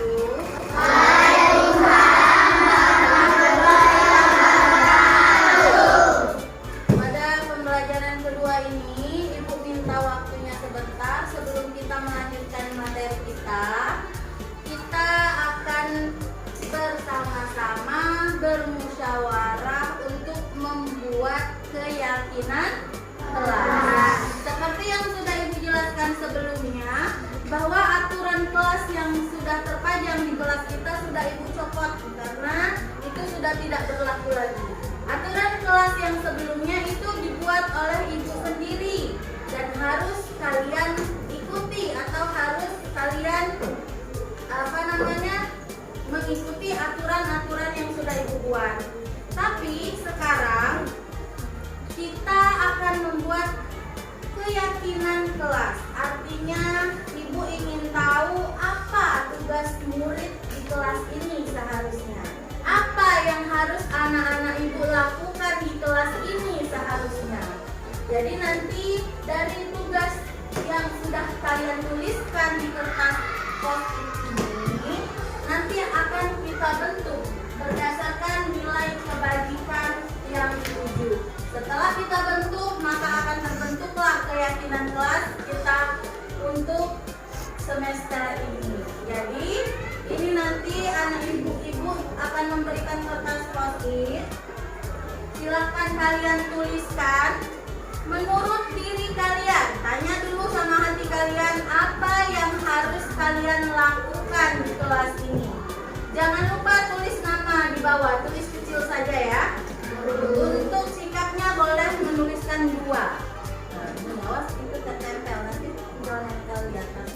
wabarakatuh. Pada pembelajaran kedua ini, Ibu minta waktunya sebentar sebelum kita melanjutkan materi kita. Kita akan bersama-sama bermusyawarah untuk membuat keyakinan kelas. Seperti yang sudah Ibu jelaskan sebelumnya, bahwa aturan kelas yang sudah terpajang di kelas kita sudah Ibu copot karena itu sudah tidak berlaku lagi. Aturan kelas yang sebelumnya itu dibuat oleh Ibu sendiri dan harus kalian ikuti atau harus kalian mengikuti aturan-aturan yang sudah Ibu buat. Tapi sekarang kita akan membuat keyakinan kelas. Artinya Ibu ingin tahu apa tugas murid di kelas ini seharusnya. Apa yang harus anak-anak Ibu lakukan di kelas ini seharusnya. Jadi nanti dari tugas yang sudah kalian tuliskan di kertas post-it ini nanti akan kita bentuk berdasarkan nilai kebajikan yang 7. Setelah kita bentuk, maka akan terbentuklah keyakinan kelas kita untuk semester ini. Jadi ini nanti anak ibu akan memberikan kertas post-it. Silakan kalian tuliskan menurut diri kalian. Tanya dulu sama hati kalian apa yang harus kalian lakukan di kelas ini. Jangan lupa tulis nama di bawah, tulis kecil saja ya. Untuk sikapnya boleh menuliskan 2. Di bawah itu tertempel, nanti tinggal nempel di atas.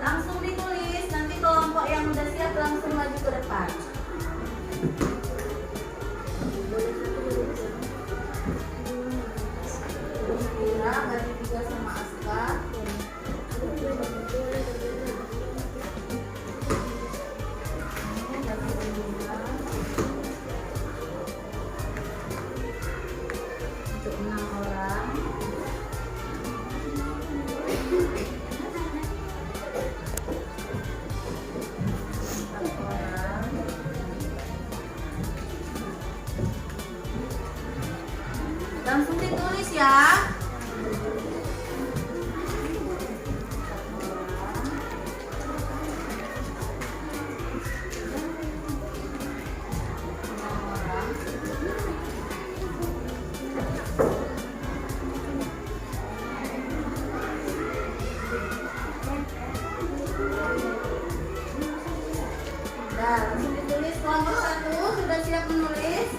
Langsung ditulis, nanti kelompok yang udah siap langsung maju ke depan. Kira bagi 3 sama Aska. Untuk 6 orang. Langsung ditulis ya. Nah, langsung ditulis. Kelompok 1 sudah siap menulis.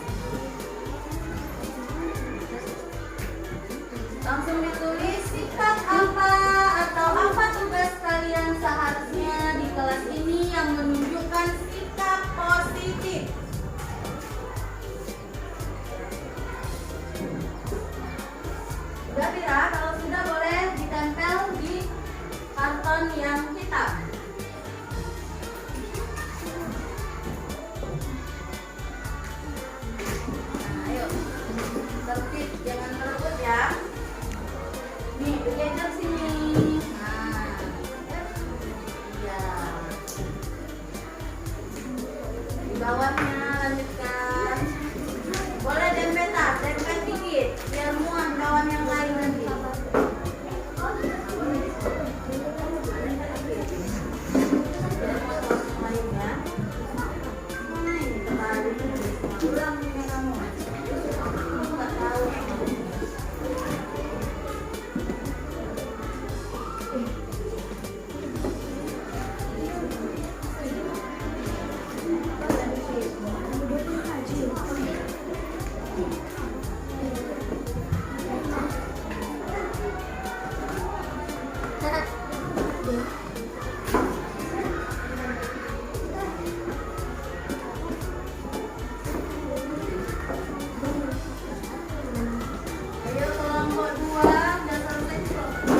Langsung ditulis sikap apa atau apa tugas kalian seharusnya di kelas ini yang menunjukkan sikap positif. Sudah Vira? Kalau sudah boleh ditempel di karton yang hitam. Nah, ayo tertib, jangan merebut ya. Nih, geser sini. Nah, ya. Di bawahnya lanjutkan. Boleh dempetan, dempet dikit, biar muat kawan yang lain nanti. Ulang ini kamu. Nggak tahu. Ayo kelompok 2 udah selesai kelompoknya.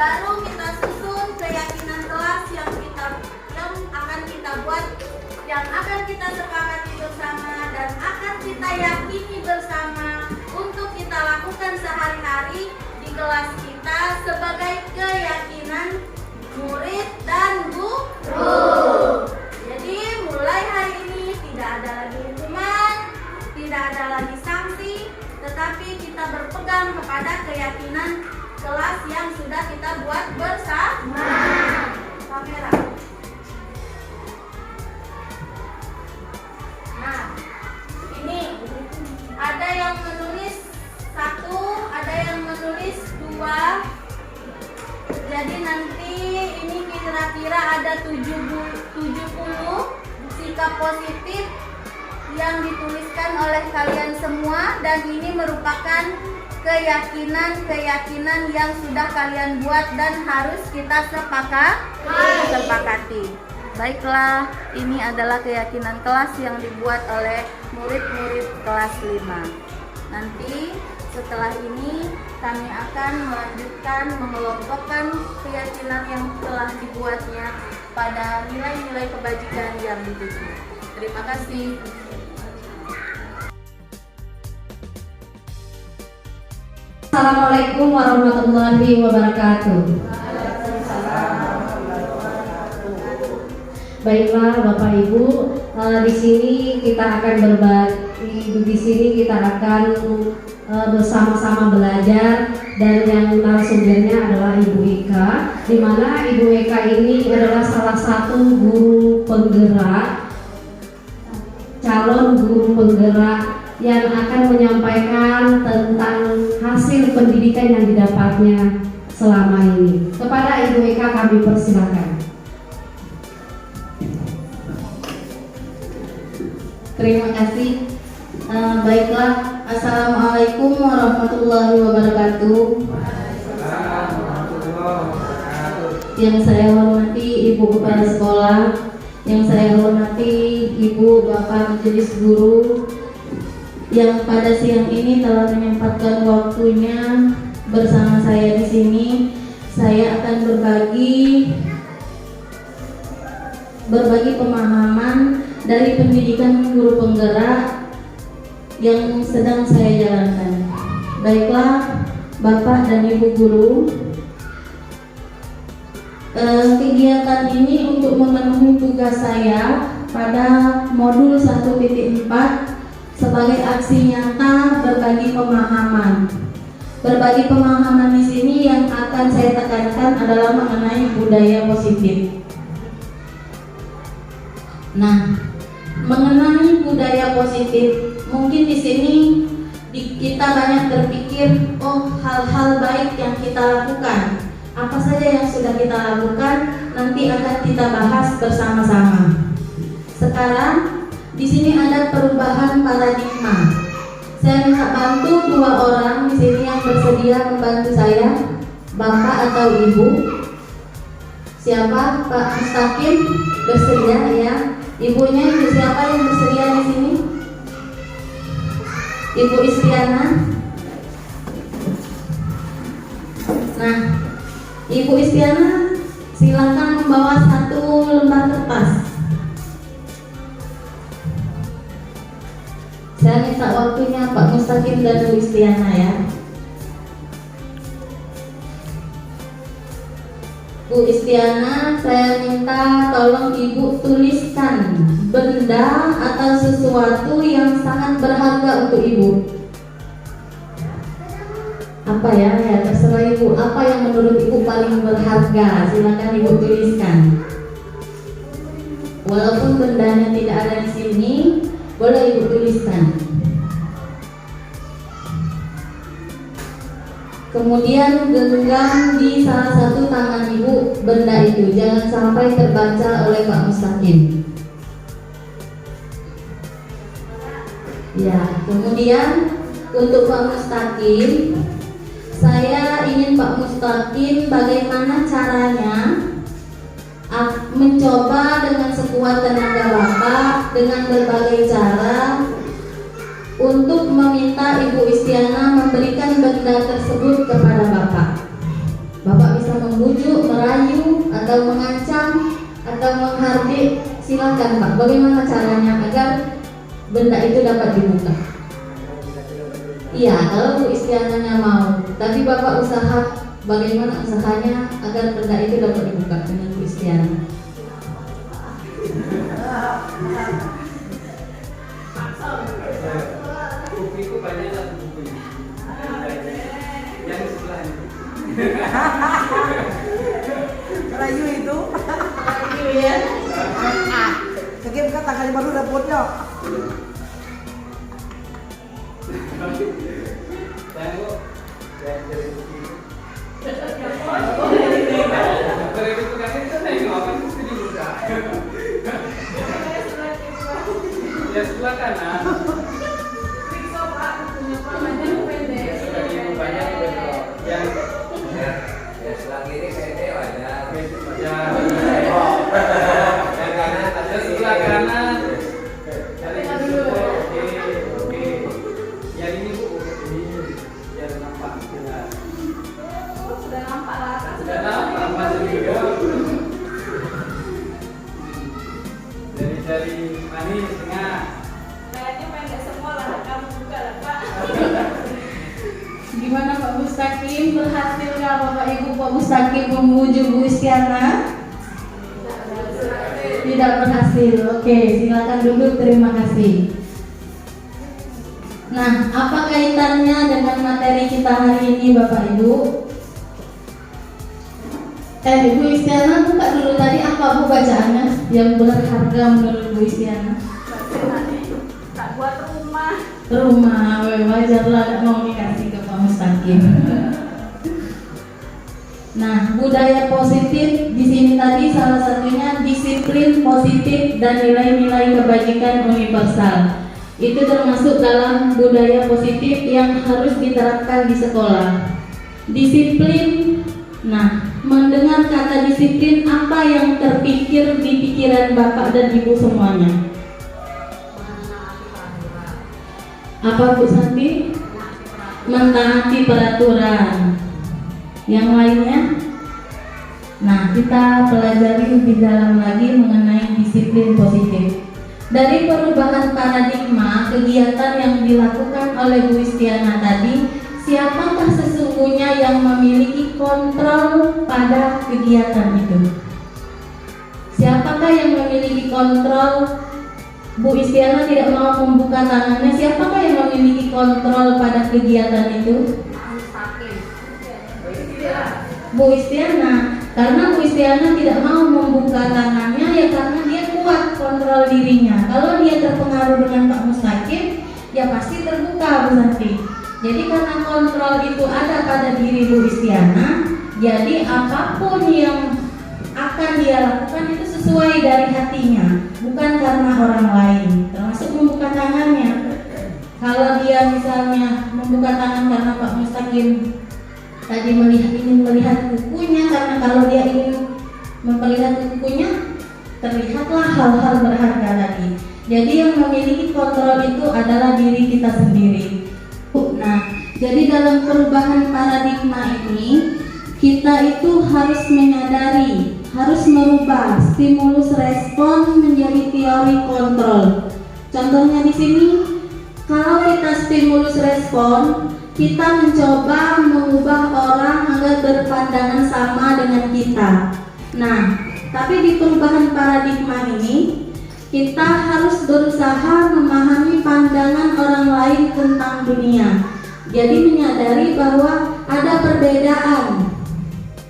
Baru kita susun keyakinan kelas yang akan kita buat, yang akan kita sepakati bersama dan akan kita yakini bersama untuk kita lakukan sehari-hari di kelas kita sebagai keyakinan murid dan guru. Jadi mulai hari ini tidak ada lagi hukuman, tidak ada lagi sanksi, tetapi kita berpegang kepada keyakinan kelas yang sudah kita buat bersama. Kamera. Nah, ini ada yang menulis 1, ada yang menulis 2. Jadi nanti ini kira-kira ada 70 sikap positif yang dituliskan oleh kalian semua, dan ini merupakan keyakinan yang sudah kalian buat dan harus kita sepakati. Baiklah, ini adalah keyakinan kelas yang dibuat oleh murid-murid kelas 5. Nanti setelah ini kami akan melanjutkan mengelompokkan keyakinan yang telah dibuatnya pada nilai-nilai kebajikan yang dituju. Terima kasih. Assalamualaikum warahmatullahi wabarakatuh. Baiklah Bapak Ibu, di sini kita akan bersama-sama belajar, dan yang narasumbernya adalah Ibu Ika, di mana Ibu Ika ini adalah salah satu guru penggerak, calon guru penggerak yang akan menyampaikan tentang hasil pendidikan yang didapatnya selama ini. Kepada Ibu Eka kami persilakan. Terima kasih. Baiklah, Assalamualaikum warahmatullahi wabarakatuh. Yang saya hormati Ibu Kepala Sekolah, yang saya hormati Ibu Bapak Majelis Guru, yang pada siang ini telah menyempatkan waktunya bersama saya di sini. Saya akan berbagi pemahaman dari pendidikan guru penggerak yang sedang saya jalankan. Baiklah, Bapak dan Ibu guru, kegiatan ini untuk memenuhi tugas saya pada modul 1.4 sebagai aksi nyata berbagi pemahaman. Berbagi pemahaman di sini yang akan saya tekankan adalah mengenai budaya positif. Nah, mengenai budaya positif, mungkin di sini kita banyak berpikir, oh hal-hal baik yang kita lakukan, apa saja yang sudah kita lakukan, nanti akan kita bahas bersama-sama. Sekarang di sini ada perubahan paradigma. Saya minta bantu 2 orang di sini yang bersedia membantu saya, Bapak atau Ibu. Siapa? Pak Mustaqim bersedia ya. Ibunya Ibu siapa yang bersedia di sini? Ibu Istiana. Nah, Ibu Istiana silakan membawa 1 lembar kertas. Saya minta waktunya Pak Mustaqim dan Bu Istiana ya. Bu Istiana, saya minta tolong Ibu tuliskan benda atau sesuatu yang sangat berharga untuk Ibu. Apa ya? Ya terserah Ibu. Apa yang menurut Ibu paling berharga? Silakan Ibu tuliskan. Walaupun bendanya tidak ada di sini, boleh Ibu tuliskan. Kemudian genggam di salah satu tangan Ibu benda itu, jangan sampai terbaca oleh Pak Mustaqim. Ya, kemudian untuk Pak Mustaqim, saya ingin Pak Mustaqim bagaimana caranya mencoba dengan sekuat tenaga Bapak dengan berbagai cara untuk meminta Ibu Istiana memberikan benda tersebut kepada Bapak. Bapak bisa membuat membujuk, merayu, atau mengancam, atau menghardik, silakan Pak. Bagaimana caranya agar benda itu dapat dibuka? Iya, kalau Bu Istiananya mau, tapi Bapak usaha, bagaimana usahanya agar benda itu dapat dibuka dengan Bu Istiana? Buku banyak lah buku ini. Yang di sebelah ini. Rayu itu. Rayu ya. Sekian kata kali baru dapatnya. Yang kok yang dari buku. Dari buku kan itu saya ngomong itu dibuka. Ya sebelah kanan. Banyak yang ya sebelah kiri kayaknya wajar. Yang kanan ada sebelah kanan. Cari dulu. Oke. Yang ini Bu, ini biar nampak jelas. Sudah nampak lah. Sudah nampak Mas juga. Dari manis tengah. Kayaknya pendek semua lah, kamu buka lah Pak. Gimana Pak Mustaqim? Berhasil nggak Bapak Ibu Pak Mustaqim membujuk Bu Istiana? Tidak berhasil. Oke, silakan duduk. Terima kasih. Nah, apa kaitannya dengan materi kita hari ini Bapak Ibu? Bu Istiana buka dulu tadi apa Bu bacaannya yang berharga menurut Bu Istiana? Tak buat rumah. Rumah, wajarlah gak mau dikasih ke Pak Mustaqim. Nah, budaya positif di sini tadi salah satunya disiplin positif dan nilai-nilai kebajikan universal. Itu termasuk dalam budaya positif yang harus diterapkan di sekolah. Disiplin. Nah, mendengar kata disiplin, apa yang terpikir di pikiran Bapak dan Ibu semuanya? Apa Bu Santi? Mentaati peraturan. Yang lainnya? Nah, kita pelajari lebih dalam lagi mengenai disiplin positif. Dari perubahan paradigma kegiatan yang dilakukan oleh Bu Istiana tadi, siapakah sesungguhnya yang memiliki kontrol pada kegiatan itu? Siapakah yang memiliki kontrol? Bu Istiana tidak mau membuka tangannya. Siapakah yang memiliki kontrol pada kegiatan itu? Bu Istiana. Karena Bu Istiana tidak mau membuka tangannya ya karena dia kuat kontrol dirinya. Kalau dia terpengaruh dengan Pak Mustaqim, ya pasti terbuka Bu Santi. Jadi karena kontrol itu ada pada diri Bu Istiana, jadi apapun yang akan dia lakukan itu sesuai dari hatinya, bukan karena orang lain. Termasuk membuka tangannya. Kalau dia misalnya membuka tangan karena Pak Mustaqim tadi ingin melihat kukunya, karena kalau dia ingin memperlihatkan kukunya, terlihatlah hal-hal berharga tadi. Jadi yang memiliki kontrol itu adalah diri kita sendiri. Nah, jadi dalam perubahan paradigma ini kita itu harus menyadari, harus merubah stimulus respon menjadi teori kontrol. Contohnya di sini, kalau kita stimulus respon, kita mencoba mengubah orang agar berpandangan sama dengan kita. Nah, tapi di perubahan paradigma ini, kita harus berusaha memahami pandangan orang lain tentang dunia. Jadi menyadari bahwa ada perbedaan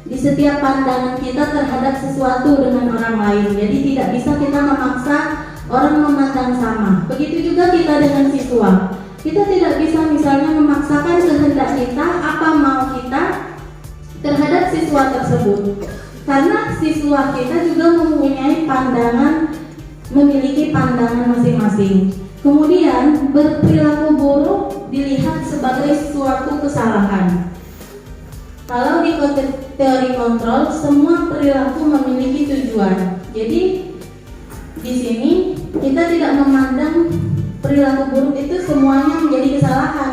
di setiap pandangan kita terhadap sesuatu dengan orang lain. Jadi tidak bisa kita memaksa orang memandang sama. Begitu juga kita dengan siswa. Kita tidak bisa misalnya memaksakan kehendak kita, apa mau kita terhadap siswa tersebut. Karena siswa kita juga mempunyai pandangan, memiliki pandangan masing-masing. Kemudian berperilaku buruk dilihat sebagai suatu kesalahan. Kalau di teori kontrol, semua perilaku memiliki tujuan. Jadi di sini kita tidak memandang perilaku buruk itu semuanya menjadi kesalahan.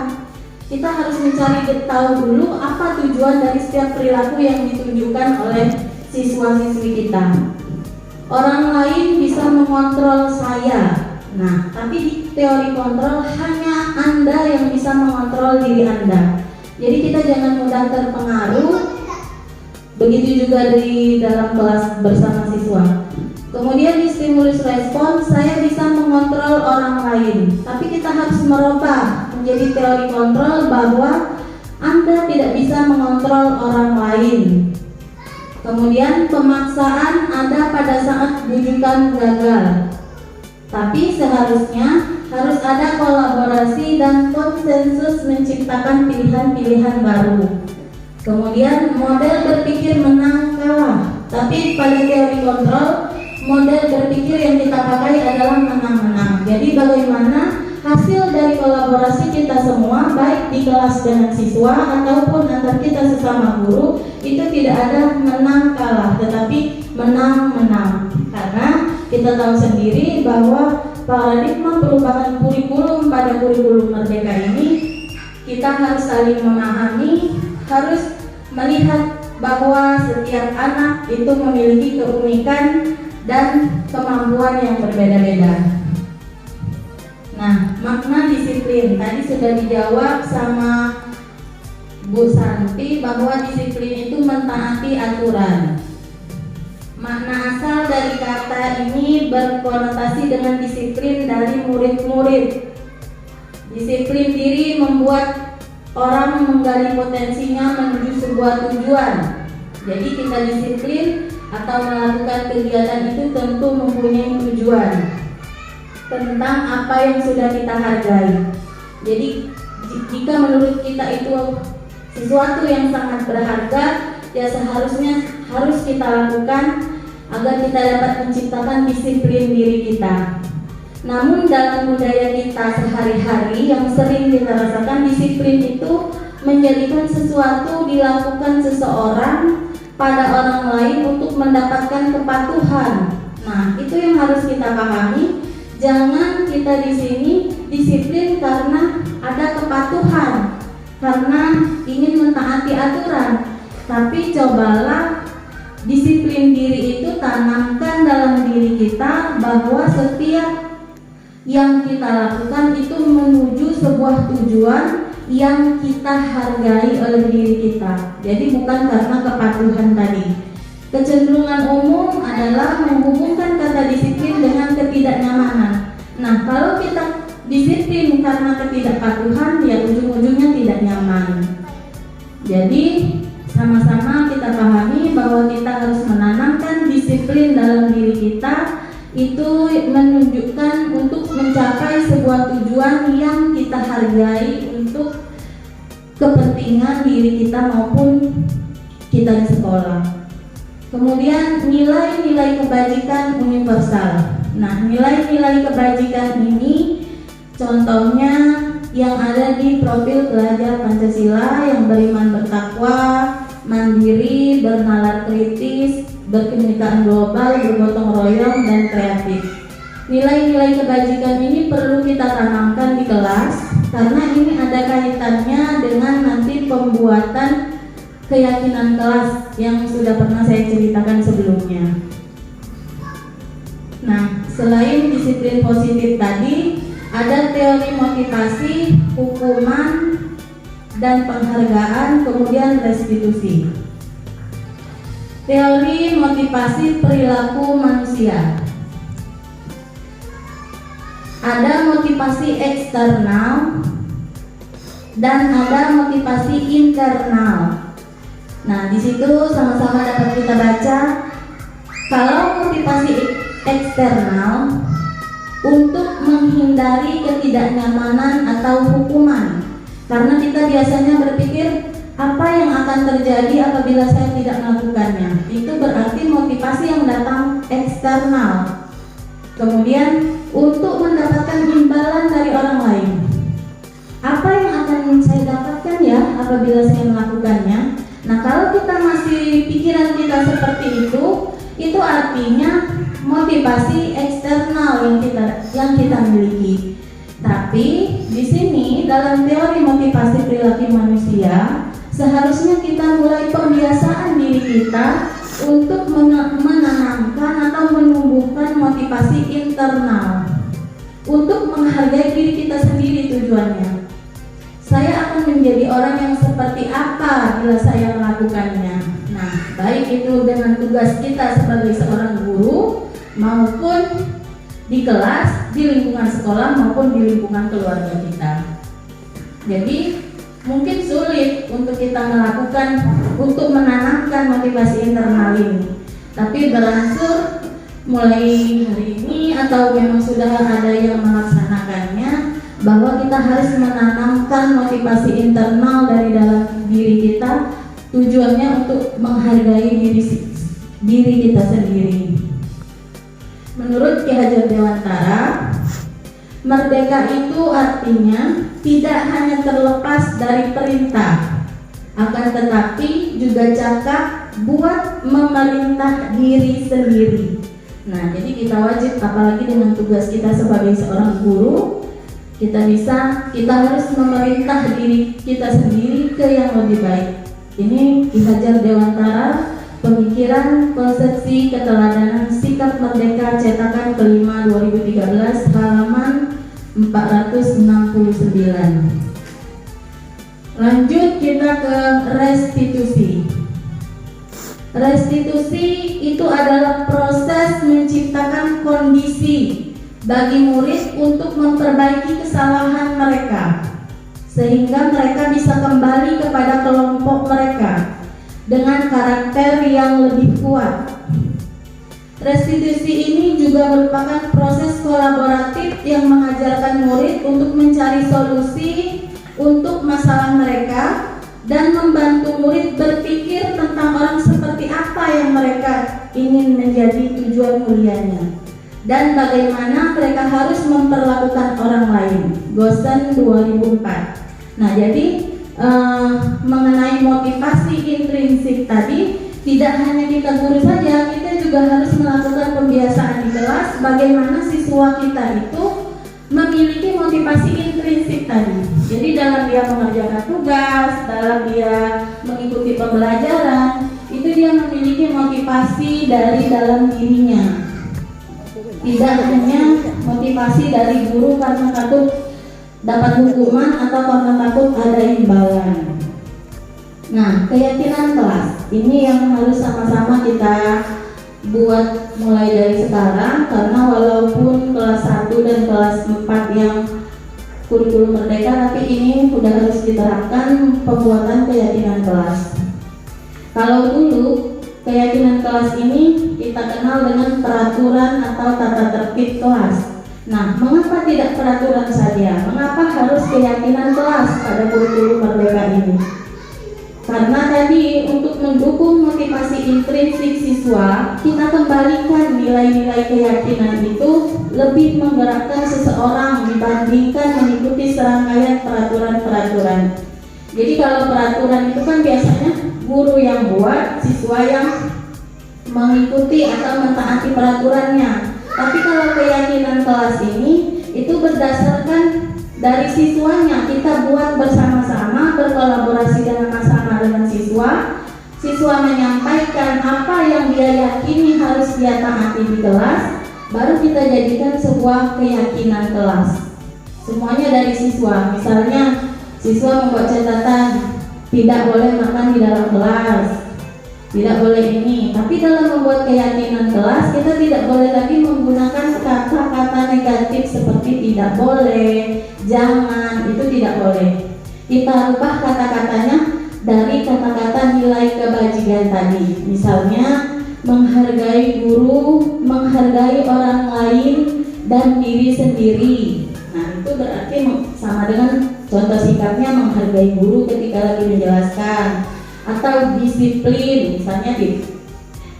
kita harus mencari tahu dulu apa tujuan dari setiap perilaku yang ditunjukkan oleh siswa-siswi kita. Orang lain bisa mengontrol saya. Nah, tapi di teori kontrol hanya Anda yang bisa mengontrol diri Anda. Jadi kita jangan mudah terpengaruh. Begitu juga di dalam kelas bersama siswa. Kemudian di stimulus respon, saya bisa mengontrol orang lain. Tapi kita harus merubah menjadi teori kontrol bahwa Anda tidak bisa mengontrol orang lain. Kemudian pemaksaan ada pada saat bujukan gagal. Tapi seharusnya harus ada kolaborasi dan konsensus menciptakan pilihan-pilihan baru. Kemudian model berpikir menang kalah. Tapi pada teori kontrol, model berpikir yang kita pakai adalah menang-menang. Jadi bagaimana hasil dari kolaborasi kita semua, baik di kelas dengan siswa ataupun antar kita sesama guru, itu tidak ada menang kalah, tetapi menang-menang. Karena kita tahu sendiri bahwa paradigma perubahan kurikulum pada kurikulum Merdeka ini, kita harus saling memahami, harus melihat bahwa setiap anak itu memiliki keunikan dan kemampuan yang berbeda-beda. Nah, makna disiplin tadi sudah dijawab sama Bu Santi bahwa disiplin itu mentaati aturan. Makna asal dari kata ini berkonotasi dengan disiplin dari murid-murid. Disiplin diri membuat orang menggali potensinya menuju sebuah tujuan. Jadi kita disiplin atau melakukan kegiatan itu tentu mempunyai tujuan tentang apa yang sudah kita hargai. Jadi jika menurut kita itu sesuatu yang sangat berharga, ya seharusnya harus kita lakukan agar kita dapat menciptakan disiplin diri kita. Namun dalam budaya kita sehari-hari yang sering kita rasakan, disiplin itu menjadikan sesuatu dilakukan seseorang pada orang lain untuk mendapatkan kepatuhan. Nah, itu yang harus kita pahami. Jangan kita di sini disiplin karena ada kepatuhan, karena ingin mentaati aturan. Tapi cobalah disiplin diri itu tanamkan dalam diri kita bahwa setiap yang kita lakukan itu menuju sebuah tujuan yang kita hargai oleh diri kita. Jadi bukan karena kepatuhan tadi. Kecenderungan umum adalah menghubungkan kata disiplin dengan ketidaknyamanan. Nah, kalau kita disiplin karena ketidakpatuhan, ya ujung-ujungnya tidak nyaman. Jadi sama-sama kita pahami bahwa kita harus menanamkan disiplin dalam diri kita. Itu menunjukkan untuk mencapai sebuah tujuan yang kita hargai untuk kepentingan diri kita maupun kita di sekolah. Kemudian nilai-nilai kebajikan universal. Nah, nilai-nilai kebajikan ini contohnya yang ada di profil pelajar Pancasila yang beriman bertakwa, mandiri, bernalar kritis, berkebinekaan global, bergotong royong, dan kreatif. Nilai-nilai kebajikan ini perlu kita tanamkan di kelas karena ini ada kaitannya dengan nanti pembuatan keyakinan kelas yang sudah pernah saya ceritakan sebelumnya. Nah, selain disiplin positif tadi, ada teori motivasi, hukuman, dan penghargaan, kemudian restitusi. Teori motivasi perilaku manusia. Ada motivasi eksternal dan ada motivasi internal. Nah, di situ sama-sama dapat kita baca kalau motivasi eksternal untuk menghindari ketidaknyamanan atau hukuman. Karena kita biasanya berpikir apa yang akan terjadi apabila saya tidak melakukannya. Itu berarti motivasi yang datang eksternal. Kemudian untuk mendapatkan imbalan dari orang lain. Apa yang akan saya dapatkan ya apabila saya melakukannya? Nah, kalau kita masih pikiran kita seperti itu artinya motivasi eksternal yang kita miliki. Tapi di sini dalam teori motivasi perilaku manusia, seharusnya kita mulai pembiasaan diri kita untuk menanamkan atau menumbuhkan motivasi internal untuk menghargai diri kita sendiri. Tujuannya, saya akan menjadi orang yang seperti apa bila saya melakukannya. Nah, baik itu dengan tugas kita sebagai seorang guru maupun di kelas, di lingkungan sekolah maupun di lingkungan keluarga kita. Jadi mungkin sulit untuk kita melakukan, untuk menanamkan motivasi internal ini, tapi berangsur mulai hari ini atau memang sudah ada yang melaksanakannya, bahwa kita harus menanamkan motivasi internal dari dalam diri kita, tujuannya untuk menghargai diri kita sendiri. Menurut Ki Hajar Dewantara, merdeka itu artinya tidak hanya terlepas dari perintah, akan tetapi juga cakap buat memerintah diri sendiri. Nah, jadi kita wajib, apalagi dengan tugas kita sebagai seorang guru, kita harus memerintah diri kita sendiri ke yang lebih baik. Ini Ki Hajar Dewantara, Pemikiran Konsepsi Keteladanan Sikap Merdeka Cetakan kelima 2013, halaman 469. Lanjut kita ke restitusi. Restitusi itu adalah proses menciptakan kondisi bagi murid untuk memperbaiki kesalahan mereka, sehingga mereka bisa kembali kepada kelompok mereka dengan karakter yang lebih kuat. Restitusi ini juga merupakan proses kolaboratif yang mengajarkan murid untuk mencari solusi untuk masalah mereka dan membantu murid berpikir tentang orang seperti apa yang mereka ingin menjadi tujuan mulianya dan bagaimana mereka harus memperlakukan orang lain. Gosen 2004. Nah, jadi mengenai motivasi intrinsik tadi, tidak hanya kita guru saja, kita juga harus melakukan pembiasaan di kelas bagaimana siswa kita itu memiliki motivasi intrinsik tadi. Jadi dalam dia mengerjakan tugas, dalam dia mengikuti pembelajaran, itu dia memiliki motivasi dari dalam dirinya. Tidak hanya motivasi dari guru karena takut dapat hukuman atau karena takut ada imbalan. Nah, keyakinan kelas ini yang harus sama-sama kita buat mulai dari sekarang, karena walaupun kelas 1 dan kelas 4 yang kurikulum merdeka, tapi ini sudah harus diterapkan pembuatan keyakinan kelas. Kalau dulu keyakinan kelas ini kita kenal dengan peraturan atau tata tertib kelas. Nah, mengapa tidak peraturan saja? Mengapa harus keyakinan kelas pada kurikulum merdeka ini? Karena tadi untuk mendukung motivasi intrinsik siswa, kita kembalikan nilai-nilai keyakinan itu lebih menggerakkan seseorang dibandingkan mengikuti serangkaian peraturan-peraturan. Jadi kalau peraturan itu kan biasanya guru yang buat, siswa yang mengikuti atau mentaati peraturannya. Tapi kalau keyakinan kelas ini itu berdasarkan dari siswanya, kita buat bersama-sama, berkolaborasi dengan siswa. Siswa menyampaikan apa yang dia yakini harus dia taati di kelas, baru kita jadikan sebuah keyakinan kelas. Semuanya dari siswa. Misalnya siswa membuat catatan, tidak boleh makan di dalam kelas, tidak boleh ini. Tapi dalam membuat keyakinan kelas, kita tidak boleh lagi menggunakan kata-kata negatif seperti tidak boleh, jangan, itu tidak boleh. Kita ubah kata-katanya dari kata-kata nilai kebajikan tadi. Misalnya menghargai guru, menghargai orang lain dan diri sendiri. Nah, itu berarti sama dengan contoh sikapnya menghargai guru ketika lagi menjelaskan, atau disiplin, misalnya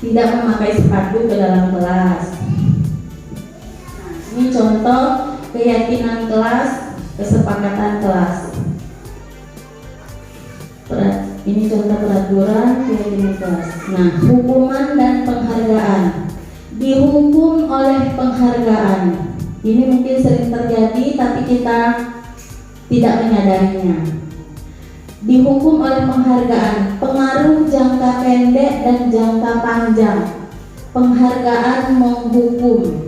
tidak memakai sepatu ke dalam kelas. Nah, ini contoh keyakinan kelas, kesepakatan kelas. Ini contoh peraturan keyakinan kelas. Nah, hukuman dan penghargaan. Dihukum oleh penghargaan. Ini mungkin sering terjadi, tapi kita tidak menyadarinya. Dihukum oleh penghargaan, pengaruh jangka pendek dan jangka panjang. Penghargaan menghukum,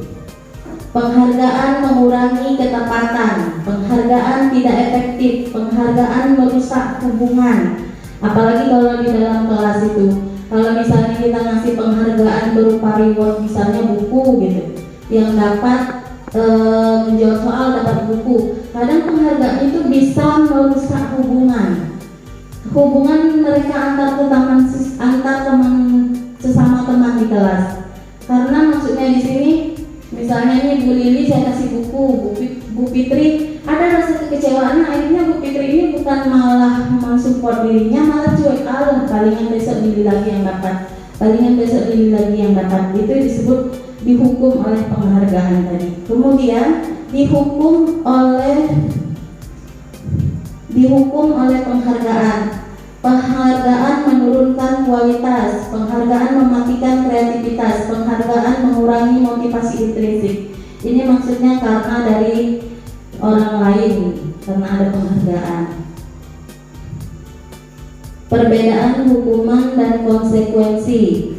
penghargaan mengurangi ketepatan, penghargaan tidak efektif, penghargaan merusak hubungan. Apalagi kalau di dalam kelas itu, kalau misalnya kita ngasih penghargaan berupa reward, misalnya buku gitu, yang dapat menjawab soal dapat buku, kadang penghargaan itu bisa merusak hubungan mereka antar teman sesama teman di kelas. Karena maksudnya di sini, misalnya nih Bu Lili saya kasih buku, Bu Fitri ada rasa kekecewaan, akhirnya Bu Fitri ini bukan malah mensupport dirinya, malah cuek, palingan besok Lili lagi yang dapat, itu disebut dihukum oleh penghargaan tadi. Kemudian dihukum oleh penghargaan. Penghargaan menurunkan kualitas, penghargaan mematikan kreativitas, penghargaan mengurangi motivasi intrinsik. Ini maksudnya karena dari orang lain, karena ada penghargaan. Perbedaan hukuman dan konsekuensi.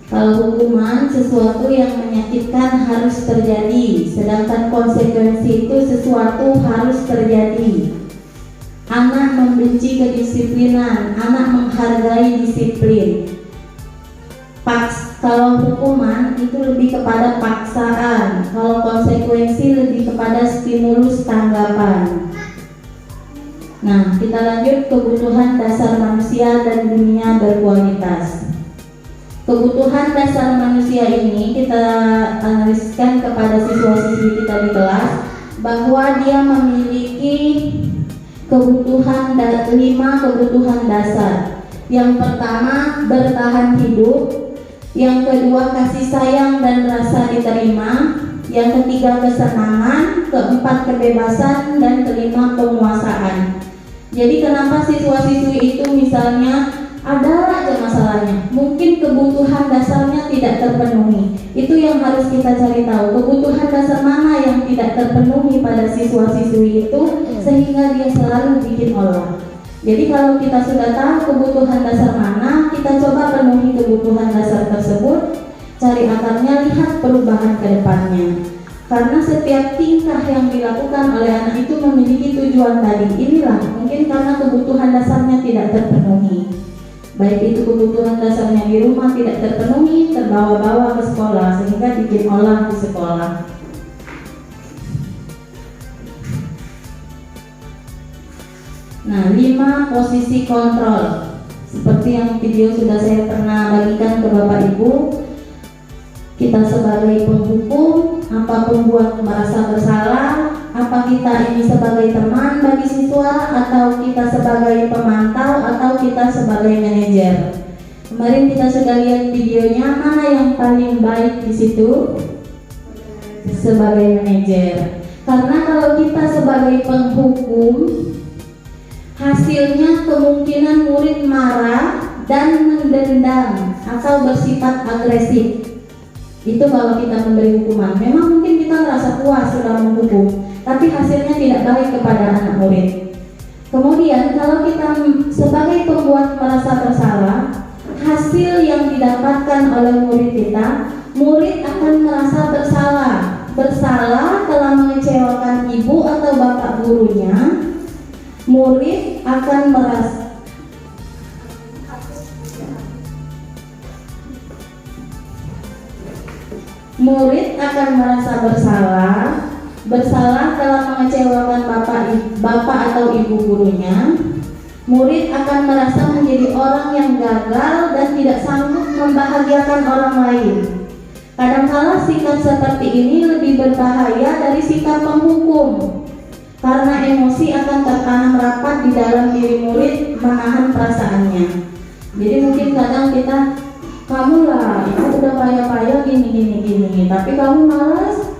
Kalau hukuman sesuatu yang menyakitkan harus terjadi, sedangkan konsekuensi itu sesuatu harus terjadi. Anak membenci kedisiplinan, anak menghargai disiplin. Kalau hukuman itu lebih kepada paksaan, kalau konsekuensi lebih kepada stimulus tanggapan. Nah, kita lanjut kebutuhan dasar manusia dan dunia berkualitas. Kebutuhan dasar manusia ini kita analiskan kepada siswa-siswi kita di kelas, bahwa dia memiliki 5 kebutuhan dasar. Yang pertama, bertahan hidup. Yang kedua, kasih sayang dan rasa diterima. Yang ketiga, kesenangan. Keempat, kebebasan. Dan kelima, penguasaan. Jadi kenapa siswa-siswi itu misalnya ada aja masalahnya, mungkin kebutuhan dasarnya tidak terpenuhi. Itu yang harus kita cari tahu, kebutuhan dasar mana yang tidak terpenuhi pada siswa-siswi itu sehingga dia selalu bikin olah. Jadi kalau kita sudah tahu kebutuhan dasar mana, kita coba penuhi kebutuhan dasar tersebut, cari akarnya, lihat perubahan ke depannya. Karena setiap tingkah yang dilakukan oleh anak itu memiliki tujuan tadi. Inilah mungkin karena kebutuhan dasarnya tidak terpenuhi. Baik itu kebutuhan dasarnya di rumah tidak terpenuhi, terbawa-bawa ke sekolah sehingga bikin olah di sekolah. Nah, 5 posisi kontrol. Seperti yang video sudah saya pernah bagikan ke Bapak Ibu, kita sebagai penghukum, apa pembuat merasa bersalah, apa kita ini sebagai teman bagi siswa, atau kita sebagai pemantau, atau kita sebagai manajer. Kemarin kita sudah lihat videonya, mana yang paling baik di situ? Sebagai manajer. Karena kalau kita sebagai penghukum, hasilnya kemungkinan murid marah dan mendendam atau bersifat agresif. Itu kalau kita memberi hukuman. Memang mungkin kita merasa puas sudah menghukum, tapi hasilnya tidak baik kepada anak murid. Kemudian kalau kita sebagai pembuat merasa bersalah, hasil yang didapatkan oleh murid kita, murid akan merasa bersalah telah mengecewakan ibu atau bapak gurunya. Murid akan merasa bersalah telah mengecewakan bapak atau ibu gurunya. Murid akan merasa menjadi orang yang gagal dan tidak sanggup membahagiakan orang lain. Kadangkala sikap seperti ini lebih berbahaya dari sikap penghukum, karena emosi akan tertanam rapat di dalam diri murid menahan perasaannya. Jadi mungkin kadang kita, kamu lah, ibu udah payah-payah gini, tapi kamu malas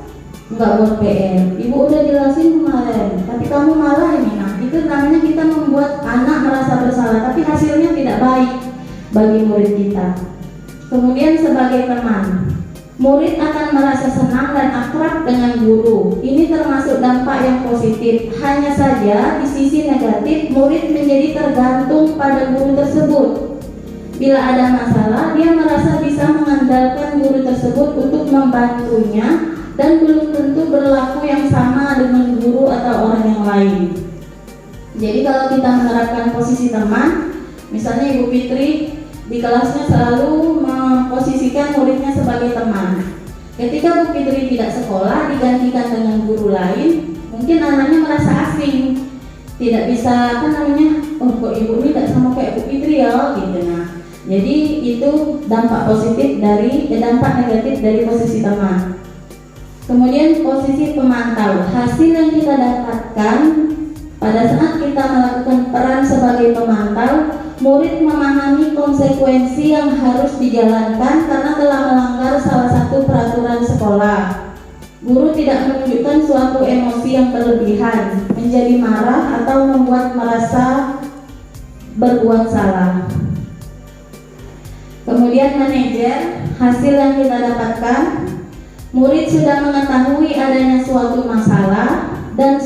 nggak buat PR. Ibu udah jelasin kemarin, tapi kamu malah ini. Nah, itu namanya kita membuat anak merasa bersalah, tapi hasilnya tidak baik bagi murid kita. Kemudian sebagai teman, murid akan merasa senang dan akrab dengan guru. Ini termasuk dampak yang positif. Hanya saja di sisi negatif, murid menjadi tergantung pada guru tersebut. Bila ada masalah, dia merasa bisa mengandalkan guru tersebut untuk membantunya dan belum tentu berlaku yang sama dengan guru atau orang yang lain. Jadi kalau kita menerapkan posisi teman, misalnya Ibu Fitri di kelasnya selalu memposisikan muridnya sebagai teman. Ketika Bu Fitri tidak sekolah digantikan dengan guru lain, mungkin anaknya merasa asing, tidak bisa oh kok ibu ini tidak sama kayak Bu Fitri ya, gitu. Nah, jadi itu dampak positif dampak negatif dari posisi teman. Kemudian posisi pemantau, hasil yang kita dapatkan pada saat kita melakukan peran sebagai pemantau, murid memahami konsekuensi yang harus dijalankan karena telah melanggar salah satu peraturan sekolah. Guru tidak menunjukkan suatu emosi yang berlebihan, menjadi marah atau membuat merasa berbuat salah. Kemudian manajer, hasil yang kita dapatkan, murid sudah mengetahui adanya suatu masalah dan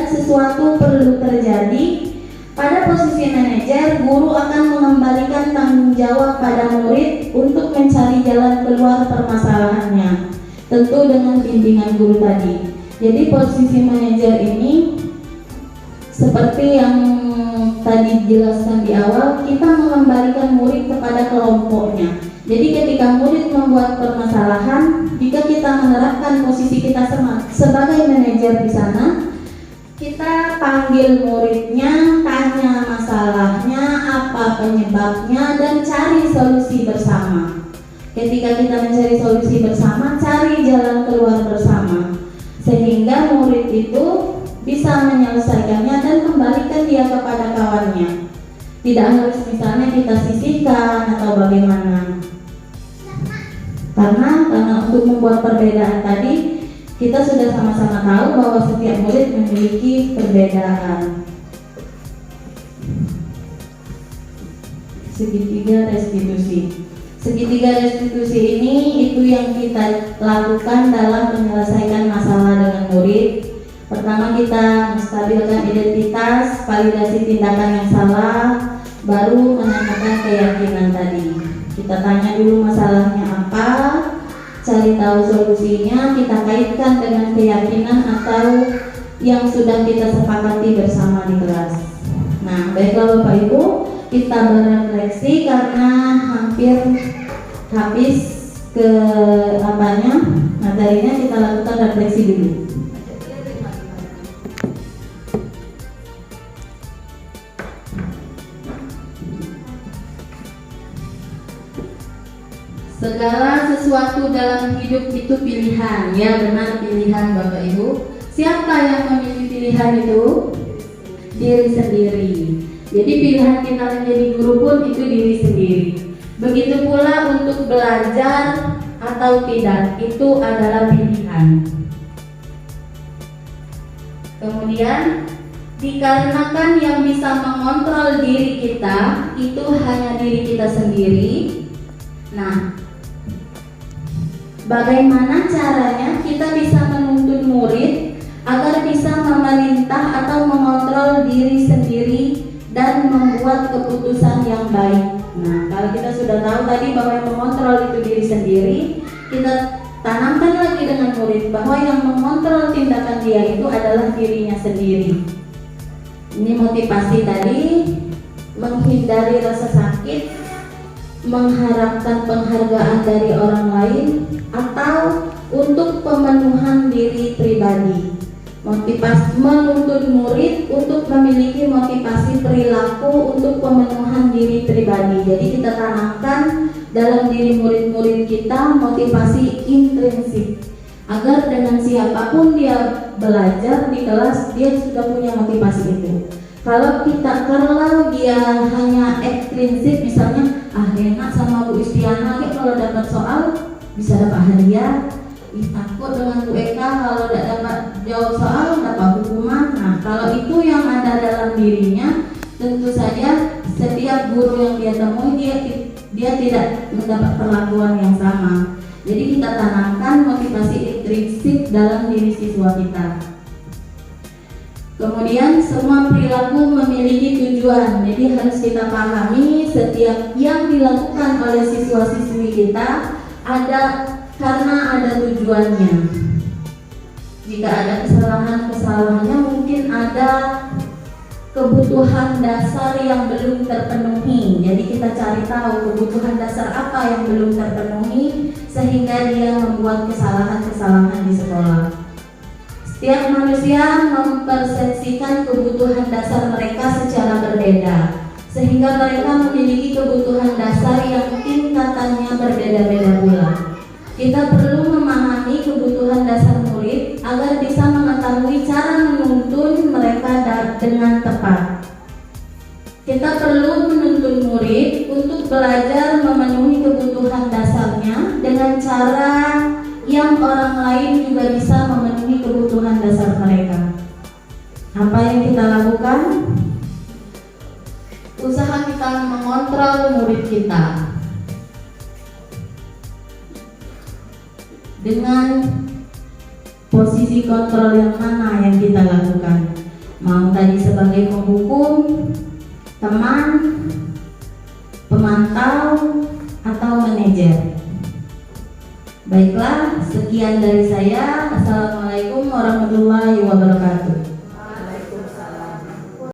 sesuatu perlu terjadi. Pada posisi manajer, guru akan mengembalikan tanggung jawab pada murid untuk mencari jalan keluar permasalahannya, tentu dengan bimbingan guru tadi. Jadi posisi manajer ini seperti yang tadi dijelaskan di awal, kita mengembalikan murid kepada kelompoknya. Jadi ketika murid membuat permasalahan, jika kita menerapkan posisi kita sebagai manajer di sana, kita panggil muridnya, tanya masalahnya, apa penyebabnya, dan cari solusi bersama. Ketika kita mencari solusi bersama, cari jalan keluar bersama, sehingga murid itu bisa menyelesaikannya dan kembalikan dia kepada kawannya. Tidak harus misalnya kita sisihkan atau bagaimana. Karena untuk membuat perbedaan tadi, kita sudah sama-sama tahu bahwa setiap murid memiliki perbedaan. Segitiga restitusi. Segitiga restitusi ini itu yang kita lakukan dalam menyelesaikan masalah dengan murid. Pertama kita menstabilkan identitas, validasi tindakan yang salah, baru menanyakan keyakinan tadi. Kita tanya dulu masalahnya apa, cari tahu solusinya, kita kaitkan dengan keyakinan atau yang sudah kita sepakati bersama di kelas. Nah, baiklah Bapak Ibu, kita berefleksi karena hampir habis ke materinya, kita lakukan refleksi dulu. Segala sesuatu dalam hidup itu pilihan, ya benar, pilihan Bapak Ibu. Siapa yang memilih pilihan itu? Diri sendiri. Jadi pilihan kita menjadi guru pun itu diri sendiri. Begitu pula untuk belajar atau tidak, itu adalah pilihan. Kemudian dikarenakan yang bisa mengontrol diri kita itu hanya diri kita sendiri. Nah, bagaimana caranya kita bisa menuntun murid agar bisa memerintah atau mengontrol diri sendiri dan membuat keputusan yang baik? Nah, kalau kita sudah tahu tadi bahwa yang mengontrol itu diri sendiri, kita tanamkan lagi dengan murid bahwa yang mengontrol tindakan dia itu adalah dirinya sendiri. Ini motivasi tadi, menghindari rasa sakit, mengharapkan penghargaan dari orang lain, atau untuk pemenuhan diri pribadi. Motivasi menuntun murid untuk memiliki motivasi perilaku untuk pemenuhan diri pribadi. Jadi kita tanamkan dalam diri murid-murid kita motivasi intrinsik, agar dengan siapapun dia belajar di kelas, dia sudah punya motivasi itu. Kalau dia hanya ekstrinsik, misalnya enak sama Bu Istiana, kalau dapat soal bisa dapat hadiah, takut dengan Bu Eka kalau tidak dapat jawab soal dapat hukuman. Nah, kalau itu yang ada dalam dirinya, tentu saja setiap guru yang dia temui dia tidak mendapat perlakuan yang sama. Jadi kita tanamkan motivasi intrinsik dalam diri siswa kita. Kemudian semua perilaku memiliki tujuan. Jadi harus kita pahami setiap yang dilakukan oleh siswa-siswi kita karena ada tujuannya. Jika ada kesalahannya mungkin ada kebutuhan dasar yang belum terpenuhi. Jadi kita cari tahu kebutuhan dasar apa yang belum terpenuhi sehingga dia membuat kesalahan-kesalahan di sekolah. Setiap manusia mempersepsikan kebutuhan dasar mereka secara berbeda, sehingga mereka memiliki kebutuhan dasar yang tingkatannya berbeda-beda pula. Kita perlu memahami kebutuhan dasar murid agar bisa mengetahui cara menuntun mereka dengan tepat. Kita perlu menuntun murid untuk belajar memenuhi kebutuhan dasarnya dengan cara yang orang lain juga bisa memenuhi kebutuhan dasar mereka. Apa yang kita lakukan? Usaha kita mengontrol murid kita dengan posisi kontrol yang mana yang kita lakukan. Mau tadi sebagai penghukum, teman, pemantau, atau manajer. Baiklah, sekian dari saya. Assalamualaikum warahmatullahi wabarakatuh.